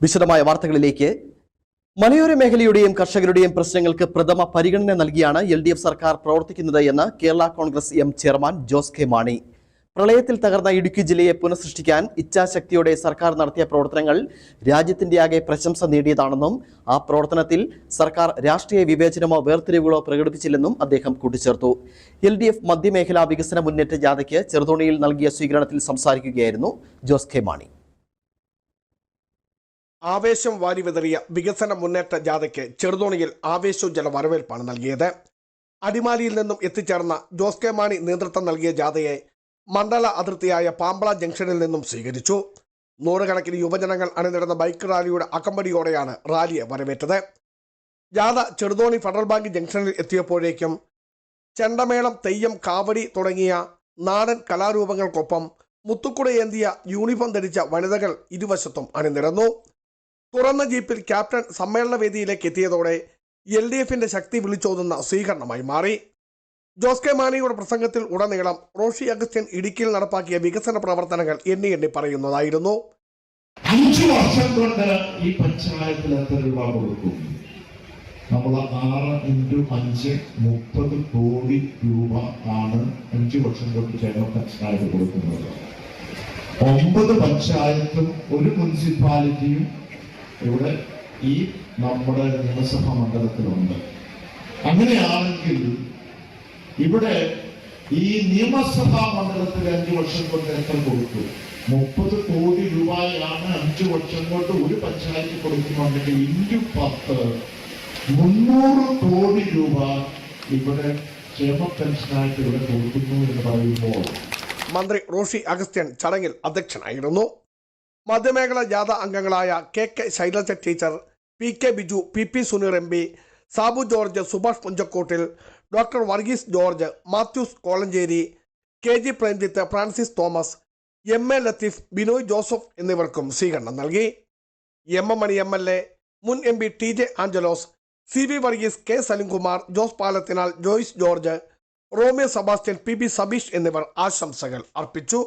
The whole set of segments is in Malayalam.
വിശദമായ വാർത്തകളിലേക്ക്. മലയോര മേഖലയുടെയും കർഷകരുടെയും പ്രശ്നങ്ങൾക്ക് പ്രഥമ പരിഗണന നൽകിയാണ് LDF സർക്കാർ പ്രവർത്തിക്കുന്നത് എന്ന് Kerala Congress M chairman Jose K Mani. പ്രളയത്തിൽ തകർന്ന ഇടുക്കി ജില്ലയെ പുനഃസൃഷ്ടിക്കാൻ ഇച്ഛാശക്തിയോടെ സർക്കാർ നടത്തിയ പ്രവർത്തനങ്ങൾ രാജ്യത്തിന്റെ ആകെ പ്രശംസ നേടിയതാണെന്നും ആ പ്രവർത്തനത്തിൽ സർക്കാർ രാഷ്ട്രീയ വിവേചനമോ വേർതിരിവുകളോ പ്രകടിപ്പിച്ചില്ലെന്നും അദ്ദേഹം കൂട്ടിച്ചേർത്തു. LDF മധ്യമേഖലാ വികസന മുന്നേറ്റ ജാഥയ്ക്ക് ചെറുതോണിയിൽ നൽകിയ സ്വീകരണത്തിൽ സംസാരിക്കുകയായിരുന്നു ജോസ് കെ മാണി. ആവേശം വാരിവിതറിയ വികസന മുന്നേറ്റ ജാഥയ്ക്ക് ചെറുതോണിയിൽ ആവേശോജ്ജല വരവേൽപ്പാണ് നൽകിയത്. അടിമാലിയിൽ നിന്നും എത്തിച്ചേർന്ന ജോസ് കെ മാണി നേതൃത്വം നൽകിയ ജാഥയെ മണ്ഡല അതിർത്തിയായ പാമ്പള ജംഗ്ഷനിൽ നിന്നും സ്വീകരിച്ചു. നൂറുകണക്കിന് യുവജനങ്ങൾ അണിനിരന്ന ബൈക്ക് റാലിയുടെ അകമ്പടിയോടെയാണ് റാലിയെ വരവേറ്റത്. ജാഥ ചെറുതോണി ഫെഡറൽ ബാങ്ക് ജംഗ്ഷനിൽ എത്തിയപ്പോഴേക്കും ചെണ്ടമേളം, തെയ്യം, കാവടി തുടങ്ങിയ നാടൻ കലാരൂപങ്ങൾക്കൊപ്പം മുത്തുക്കുടയേന്തിയ യൂണിഫോം ധരിച്ച വനിതകൾ ഇരുവശത്തും അണിനിരന്നു. തുറന്ന ജീപ്പിൽ ക്യാപ്റ്റൻ സമ്മേളന വേദിയിലേക്ക് എത്തിയതോടെ LDFന്റെ ശക്തി വിളിച്ചോതുന്ന സ്വീകരണമായി മാറി. ജോസ് കെ മാണിയുടെ പ്രസംഗത്തിൽ ഉടനീളം റോഷി അഗസ്റ്റ്യൻ ഇടുക്കിയിൽ നടപ്പാക്കിയ വികസന പ്രവർത്തനങ്ങൾ എണ്ണി പറയുന്നതായിരുന്നു. 5 വർഷം കൊണ്ട് ഈ പഞ്ചായത്തിൽ എത്ര രൂപ കൊടുക്കും? നമ്മൾ 6 × 5 30 കോടി രൂപ ആണ് 5 വർഷം കൊണ്ട് ചേർന്ന പഞ്ചായത്ത് കൊടുക്കുന്നത്. 9 പഞ്ചായത്തും ഒരു മുനിസിപ്പാലിറ്റിയും ഇവിടെ ഈ നമ്മുടെ നിയമസഭാ മണ്ഡലത്തിലുണ്ട്. അങ്ങനെയാണെങ്കിൽ ഇവിടെ ഈ നിയമസഭാ മണ്ഡലത്തിൽ 5 വർഷം കൊണ്ട് എത്ര കൊടുത്തു? 30 കോടി രൂപയാണ് 5 വർഷം കൊണ്ട് ഒരു പഞ്ചായത്ത് കൊടുക്കുന്നുണ്ടെങ്കിൽ × 10 300 കോടി രൂപ ഇവിടെ ക്ഷേമ പെൻഷനായിട്ട് ഇവിടെ കൊടുക്കുന്നു എന്ന് പറയുമ്പോൾ മന്ത്രി റോഷി അഗസ്റ്റ്യൻ ചടങ്ങിൽ അധ്യക്ഷനായിരുന്നു. മധ്യമേഖല ജാഥ അംഗങ്ങളായ KK Shailaja teacher, PK Biju, PP Suneer MP, Sabu George, Subhash Punchakkottil, doctor Varghese George, Mathews Kolenchery, KG Premjith, Francis Thomas, MA Latheef, Binoy Joseph എന്നിവർക്കും സ്വീകരണം നൽകി. MM മണി MLA, മുൻ MP TJ Anjalose, CV Varghese, K Salimkumar, Jose Palathinal, Joyce George, Romeo Sebastian, PB Sabeesh എന്നിവർ ആശംസകൾ അർപ്പിച്ചു.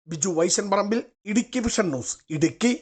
Biju Vaishan Parambil, Idukki vision news, Idukki.